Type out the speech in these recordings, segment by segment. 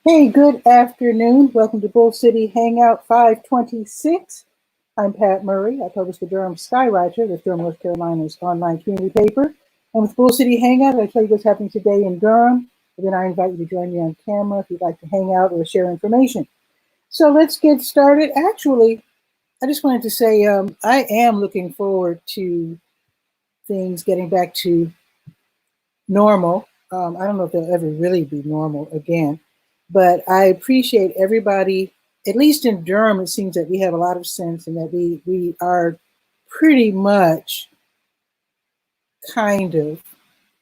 Hey, good afternoon. Welcome to Bull City Hangout 526. I'm Pat Murray. I publish the Durham Skywriter, that's Durham, North Carolina's online community paper. And with Bull City Hangout, I tell you what's happening today in Durham. And then I invite you to join me on camera if you'd like to hang out or share information. So let's get started. Actually, I just wanted to say I am looking forward to things getting back to normal. I don't know if they'll ever really be normal again. But I appreciate everybody, at least in Durham, it seems that we have a lot of sense and that we are pretty much kind of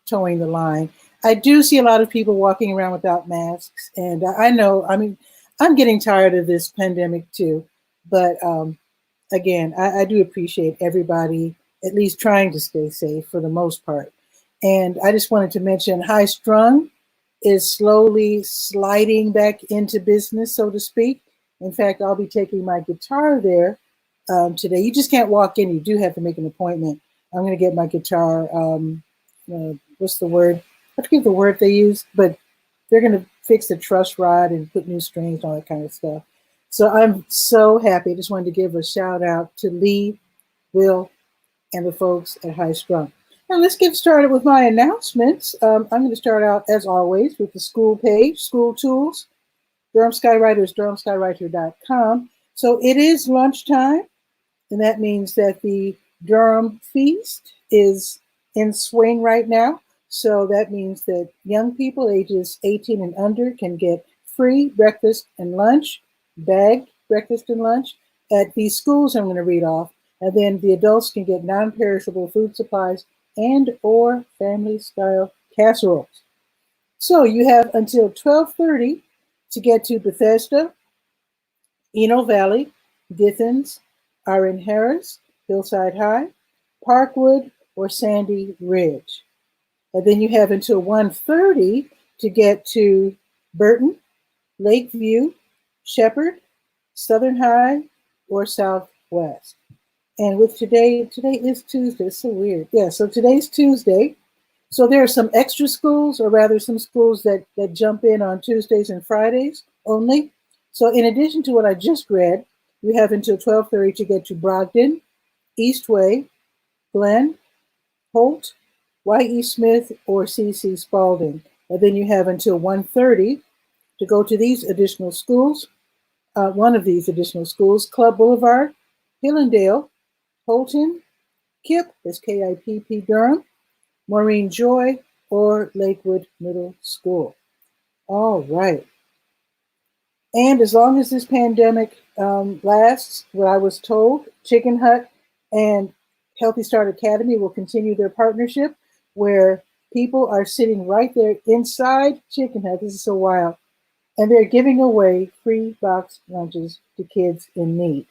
towing the line. I do see a lot of people walking around without masks. And I know, I mean, I'm getting tired of this pandemic too. But again, I do appreciate everybody at least trying to stay safe for the most part. And I just wanted to mention High Strung is slowly sliding back into business, so to speak. In fact, I'll be taking my guitar there today. You just can't walk in. You do have to make an appointment. I'm going to get my guitar. What's the word? I forget the word they use, but they're going to fix the truss rod and put new strings and all that kind of stuff. So I'm so happy. I just wanted to give a shout out to Lee, Will, and the folks at High Strung. Now let's get started with my announcements. I'm going to start out, as always, with the school page, school tools. Durham Skywriter is durhamskywriter.com. So it is lunchtime, and that means that the Durham Feast is in swing right now. So that means that young people ages 18 and under can get free breakfast and lunch, bagged breakfast and lunch at these schools I'm going to read off. And then the adults can get non-perishable food supplies and or family-style casseroles. So you have until 12:30 to get to Bethesda, Eno Valley, Githens, Iron Harris, Hillside High, Parkwood, or Sandy Ridge. And then you have until 1:30 to get to Burton, Lakeview, Shepherd, Southern High, or Southwest. And with today is Tuesday. It's so weird. Yeah, so today's Tuesday. So there are some extra schools, or rather some schools that jump in on Tuesdays and Fridays only. So in addition to what I just read, you have until 12:30 to get to Brogden, Eastway, Glen, Holt, Y.E. Smith, or C.C. Spalding. And then you have until 1:30 to go to these additional schools. One of these additional schools, Club Boulevard, Hillendale, Holton, KIPP, that's K-I-P-P Durham, Maureen Joy, or Lakewood Middle School. All right. And as long as this pandemic lasts, what I was told, Chicken Hut and Healthy Start Academy will continue their partnership where people are sitting right there inside Chicken Hut. This is so wild. And they're giving away free box lunches to kids in need.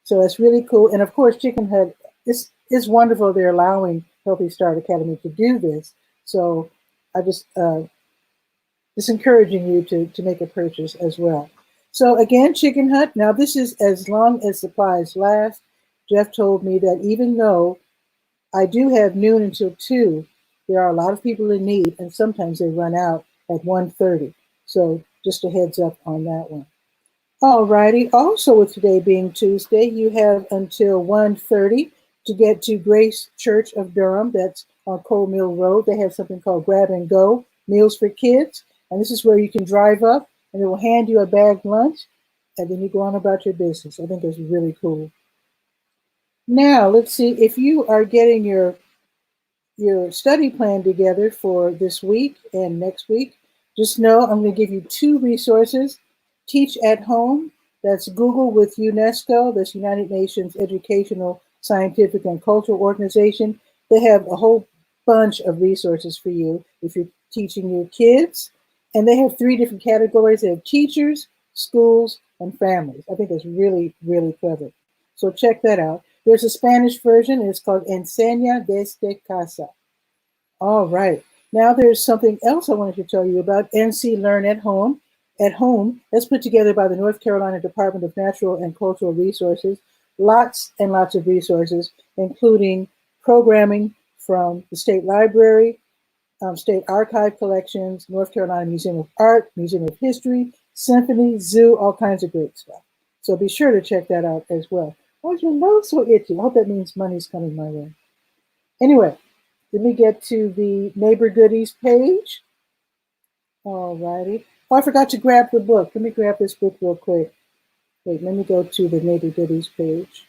So that's really cool. And of course, Chicken Hut, this is wonderful. They're allowing Healthy Start Academy to do this. So I just encouraging you to make a purchase as well. So again, Chicken Hut. Now this is as long as supplies last. Jeff told me that even though I do have noon until 2, there are a lot of people in need, and sometimes they run out at 1:30. So just a heads up on that one. All righty. Also, with today being Tuesday, you have until 1:30 to get to Grace Church of Durham. That's on Coal Mill Road. They have something called Grab and Go Meals for Kids. And this is where you can drive up and it will hand you a bagged lunch. and then you go on about your business. I think it's really cool. Now, let's see, if you are getting your study plan together for this week and next week, just know I'm going to give you 2 resources. Teach at Home, that's Google with UNESCO, that's United Nations Educational, Scientific, and Cultural Organization. They have a whole bunch of resources for you if you're teaching your kids. And they have 3 different categories. They have teachers, schools, and families. I think that's really, really clever. So check that out. There's a Spanish version, and it's called Enseña desde Casa. All right. Now there's something else I wanted to tell you about, NC Learn at Home. At Home, that's put together by the North Carolina Department of Natural and Cultural Resources. Lots and lots of resources, including programming from the State Library, State Archive collections, North Carolina Museum of Art, Museum of History, Symphony, Zoo, all kinds of great stuff. So be sure to check that out as well. Why is your nose so itchy? I hope that means money's coming my way. Anyway, let me get to the Neighbor Goodies page. All righty. Oh, I forgot to grab the book. Let me grab this book real quick. Wait, let me go to the Neighbor Goodies page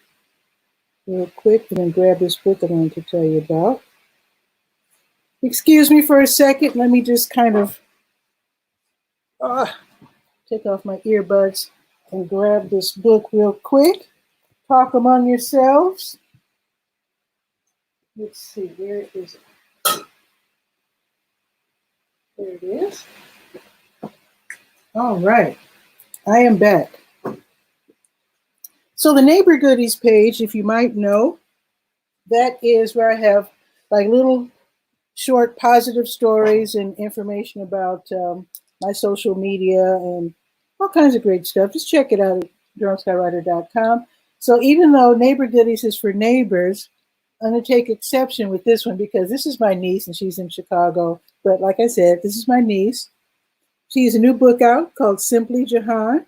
real quick and then grab this book I'm going to tell you about. Excuse me for a second. Let me just kind of take off my earbuds and grab this book real quick. Talk among yourselves. Let's see, where is it? There it is. All right, I am back. So the Neighbor Goodies page, if you might know, that is where I have like little short positive stories and information about my social media and all kinds of great stuff. Just check it out at DurhamSkyWriter.com. So even though Neighbor Goodies is for neighbors, I'm going to take exception with this one because this is my niece and she's in Chicago. But like I said, this is my niece. She has a new book out called Simply Jahan.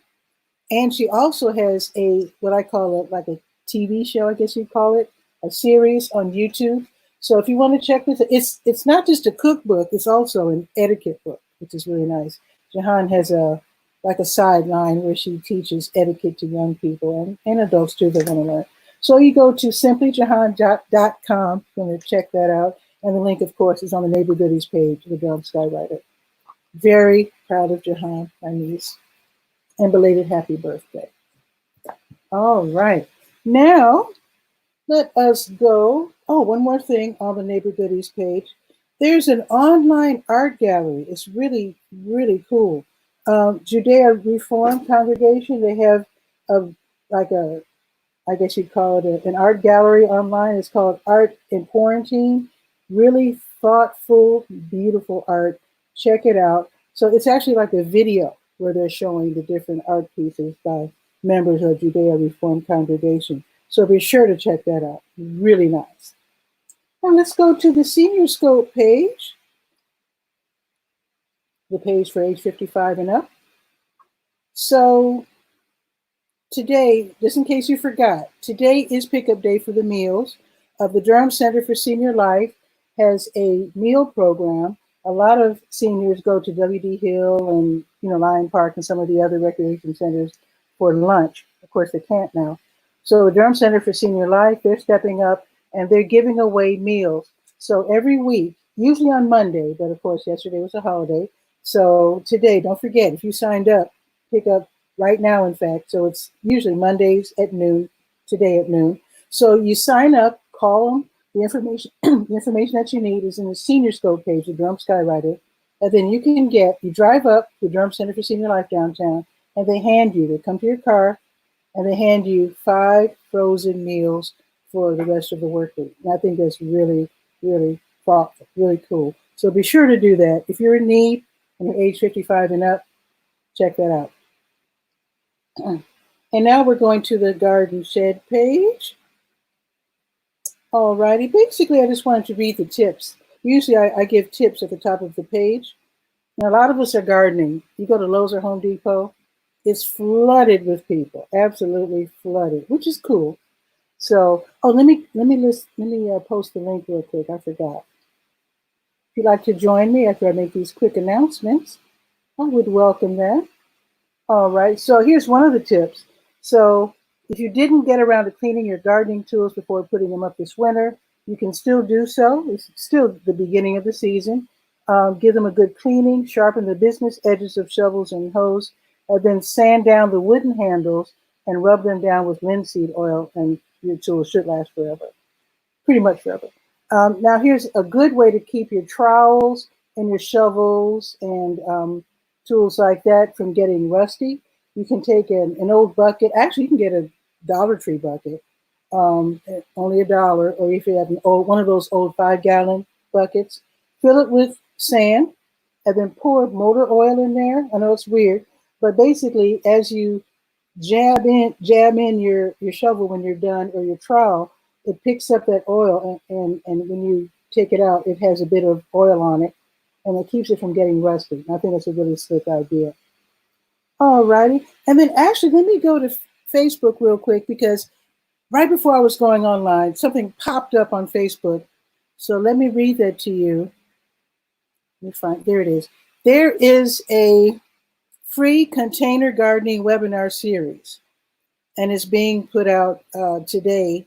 And she also has a, what I call it, like a TV show, I guess you'd call it, a series on YouTube. So if you want to check this, it's not just a cookbook, it's also an etiquette book, which is really nice. Jahan has a sideline where she teaches etiquette to young people and adults too that want to learn. So you go to simplyjahan.com, you're going to check that out. And the link, of course, is on the Neighbor Goodies page of the Durham Skywriter. Very proud of Jahan, my niece. And belated happy birthday. All right. Now, let us go. Oh, one more thing on the Neighbor Goodies page. There's an online art gallery. It's really, really cool. Judea Reform Congregation, they have I guess you'd call it an art gallery online. It's called Art in Quarantine. Really thoughtful, beautiful art. Check it out. So it's actually like a video where they're showing the different art pieces by members of Judea Reform Congregation. So be sure to check that out. Really nice. Now let's go to the Senior Scope page, the page for age 55 and up. So today, just in case you forgot, today is pickup day for the meals. The Durham Center for Senior Life has a meal program. A lot of seniors go to W.D. Hill and Lion Park and some of the other recreation centers for lunch. Of course, they can't now. So the Durham Center for Senior Life, they're stepping up and they're giving away meals. So every week, usually on Monday, but of course yesterday was a holiday. So today, don't forget, if you signed up, pick up right now, in fact. So it's usually Mondays at noon, today at noon. So you sign up, call them. The information that you need is in the Senior Scope page of Durham Skywriter. And then you drive up to Durham Center for Senior Life downtown, and they come to your car, and they hand you 5 frozen meals for the rest of the workweek. And I think that's really, really thoughtful, really cool. So be sure to do that. If you're in need and you're age 55 and up, check that out. And now we're going to the Garden Shed page. Alrighty, basically I just wanted to read the tips. Usually I give tips at the top of the page. Now a lot of us are gardening. You go to Lowe's or Home Depot, it's flooded with people, absolutely flooded, which is cool. So, let me post the link real quick. I forgot. If you'd like to join me after I make these quick announcements, I would welcome that. All right, so here's one of the tips. So if you didn't get around to cleaning your gardening tools before putting them up this winter, you can still do so. It's still the beginning of the season. Give them a good cleaning, sharpen the business edges of shovels and hoes, and then sand down the wooden handles and rub them down with linseed oil, and your tools should last forever, pretty much forever. Now here's a good way to keep your trowels and your shovels and tools like that from getting rusty. You can take an old bucket. Actually, you can get a Dollar Tree bucket, only $1. Or if you have one of those old 5-gallon buckets, fill it with sand, and then pour motor oil in there. I know it's weird, but basically, as you jab in your shovel when you're done, or your trowel, it picks up that oil, and when you take it out, it has a bit of oil on it, and it keeps it from getting rusty. I think that's a really slick idea. Alrighty, and then actually, let me go to Facebook real quick, because right before I was going online, something popped up on Facebook. So let me read that to you. Let me find, there it is. There is a free container gardening webinar series, and it's being put out today.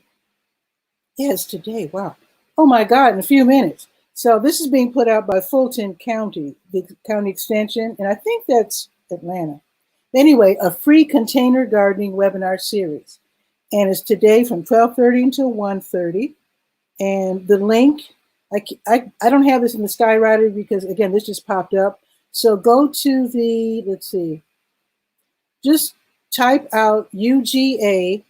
Yes, today. Wow. Oh my God, in a few minutes. So this is being put out by Fulton County, the county extension, and I think that's Atlanta. Anyway, a free container gardening webinar series. And it's today from 12:30 until 1:30. And the link, I don't have this in the Skywriter because, again, this just popped up. So go to the, let's see, just type out UGA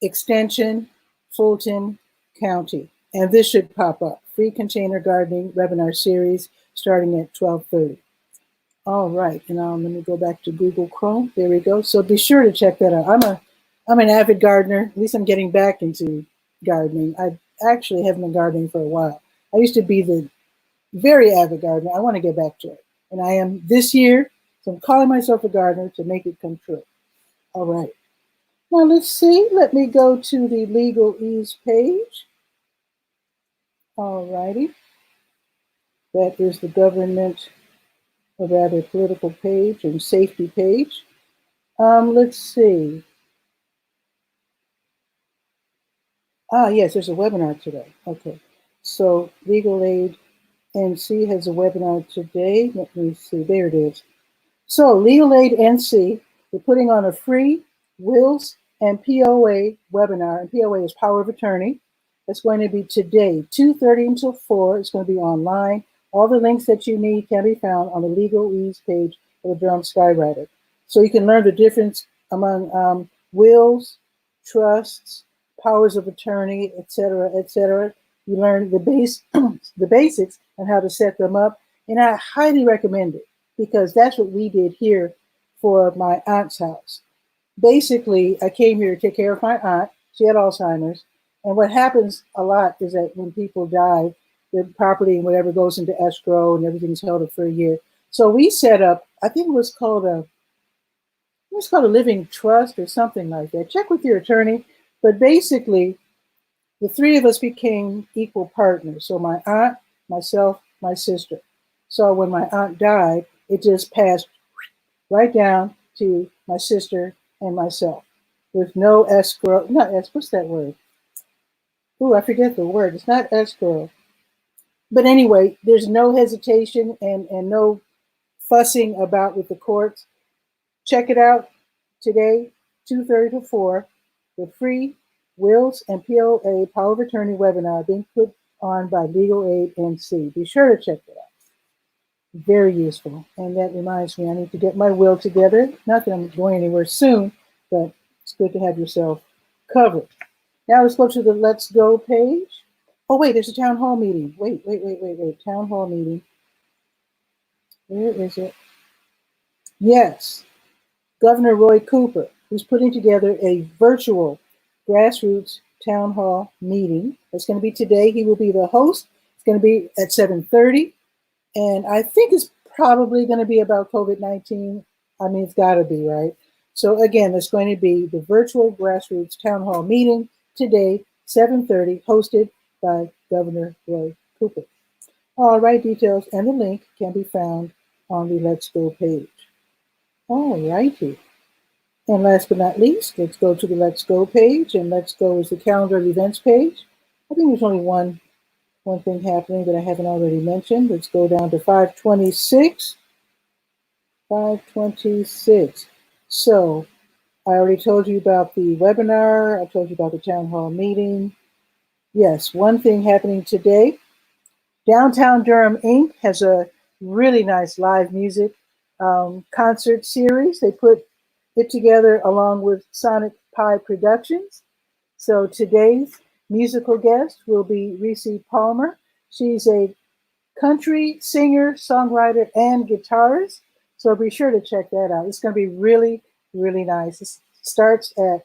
extension Fulton County, and this should pop up. Free container gardening webinar series starting at 12:30. All right, and let me go back to Google Chrome. There we go. So be sure to check that out. I'm an avid gardener. At least I'm getting back into gardening. I actually haven't been gardening for a while. I used to be the very avid gardener. I want to get back to it, and I am this year. So I'm calling myself a gardener to make it come true. All right. Now let's see. Let me go to the legalese page. All righty. That is the government, or rather political page and safety page. Let's see. Yes, there's a webinar today. Okay. So Legal Aid NC has a webinar today. Let me see. There it is. So Legal Aid NC, we're putting on a free wills and POA webinar, and POA is power of attorney. It's going to be today, 2:30 until 4. It's going to be online. All the links that you need can be found on the legalese page of the Durham Skywriter. So you can learn the difference among wills, trusts, powers of attorney, etc., etc. You learn the basics on how to set them up, and I highly recommend it, because that's what we did here for my aunt's house. Basically, I came here to take care of my aunt. She had Alzheimer's. And what happens a lot is that when people die, the property and whatever goes into escrow and everything's held up for a year. So we set up, I think it was called a living trust or something like that. Check with your attorney. But basically, the three of us became equal partners. So my aunt, myself, my sister. So when my aunt died, it just passed right down to my sister and myself with no escrow. What's that word? I forget the word. It's not escrow. But anyway, there's no hesitation and no fussing about with the courts. Check it out today, 2:30 to 4, the free wills and POA power of attorney webinar being put on by Legal Aid NC. Be sure to check it out. Very useful. And that reminds me, I need to get my will together. Not that I'm going anywhere soon, but it's good to have yourself covered. Now let's go to the Let's Go page. Oh, wait, there's a town hall meeting. Wait. Town hall meeting. Where is it? Yes. Governor Roy Cooper, who's putting together a virtual grassroots town hall meeting. It's going to be today. He will be the host. It's going to be at 7:30. And I think it's probably going to be about COVID-19. I mean, it's got to be, right? So again, it's going to be the virtual grassroots town hall meeting today, 7:30, hosted by Governor Roy Cooper. All right, details and the link can be found on the Let's Go page. All righty. And last but not least, let's go to the Let's Go page, and Let's Go is the calendar of events page. I think there's only one thing happening that I haven't already mentioned. Let's go down to 526. 526. So I already told you about the webinar. I told you about the town hall meeting. Yes, one thing happening today. Downtown Durham Inc. has a really nice live music concert series. They put it together along with Sonic Pie Productions. So today's musical guest will be 𝗕𝗓𝗓. She's a country singer, songwriter, and guitarist. So be sure to check that out. It's going to be really, really nice. It starts at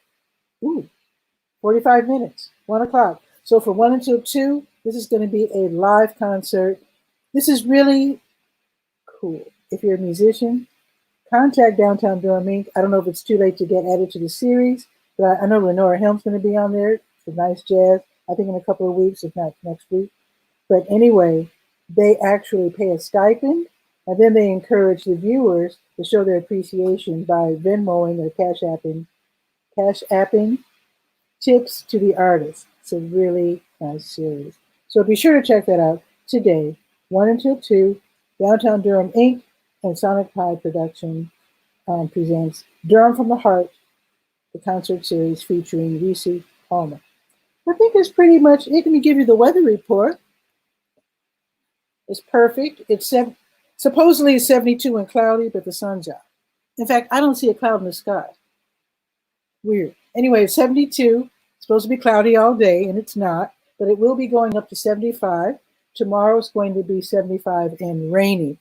45 minutes, 1 o'clock. So from 1 until 2, this is going to be a live concert. This is really cool. If you're a musician, contact Downtown Durham Inc. I don't know if it's too late to get added to the series, but I know Lenora Helm's going to be on there for nice jazz, I think in a couple of weeks, if not next week. But anyway, they actually pay a stipend, and then they encourage the viewers to show their appreciation by Venmoing or cash apping tips to the artist. It's a really nice series. So be sure to check that out today, 1 until 2, Downtown Durham Inc. and Sonic Pie Production presents Durham from the Heart, the concert series featuring 𝗕𝗓𝗓. I think that's pretty much it. Let me give you the weather report. It's perfect. It's supposedly it's 72 and cloudy, but the sun's out. In fact, I don't see a cloud in the sky. Weird. Anyway, it's 72. It's supposed to be cloudy all day, and it's not, but it will be going up to 75. Tomorrow it's going to be 75 and rainy.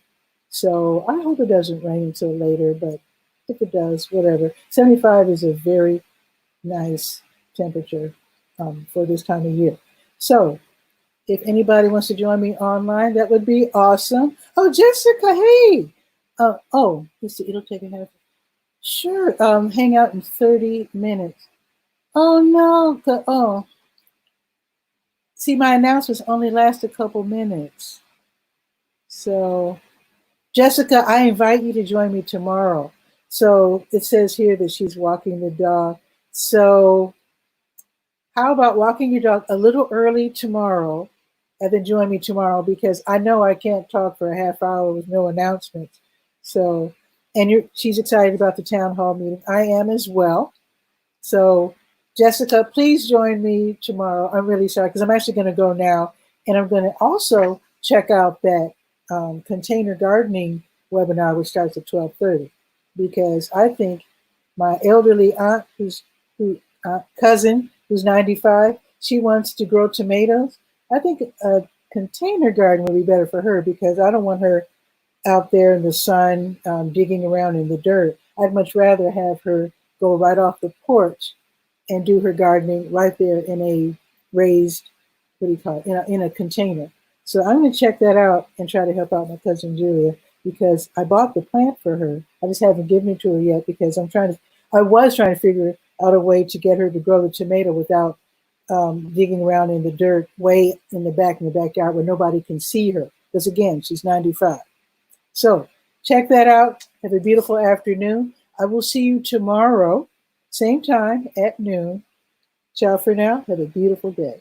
So I hope it doesn't rain until later, but if it does, whatever. 75 is a very nice temperature for this time of year. So if anybody wants to join me online, that would be awesome. Oh, Jessica, hey. Let's see, it'll take a half. Sure, hang out in 30 minutes. Oh, no. See, my announcements only last a couple minutes. So, Jessica, I invite you to join me tomorrow. So it says here that she's walking the dog. So how about walking your dog a little early tomorrow and then join me tomorrow, because I know I can't talk for a half hour with no announcements. So, and she's excited about the town hall meeting. I am as well. So Jessica, please join me tomorrow. I'm really sorry because I'm actually going to go now, and I'm going to also check out that container gardening webinar, which starts at 12:30, because I think my elderly aunt, cousin, who's 95, she wants to grow tomatoes. I think a container garden would be better for her, because I don't want her out there in the sun digging around in the dirt. I'd much rather have her go right off the porch and do her gardening right there in a raised, in a container. So I'm going to check that out and try to help out my cousin Julia, because I bought the plant for her. I just haven't given it to her yet, because I was trying to figure out a way to get her to grow the tomato without digging around in the dirt way in the backyard where nobody can see her. Because again, she's 95. So check that out. Have a beautiful afternoon. I will see you tomorrow, same time at noon. Ciao for now. Have a beautiful day.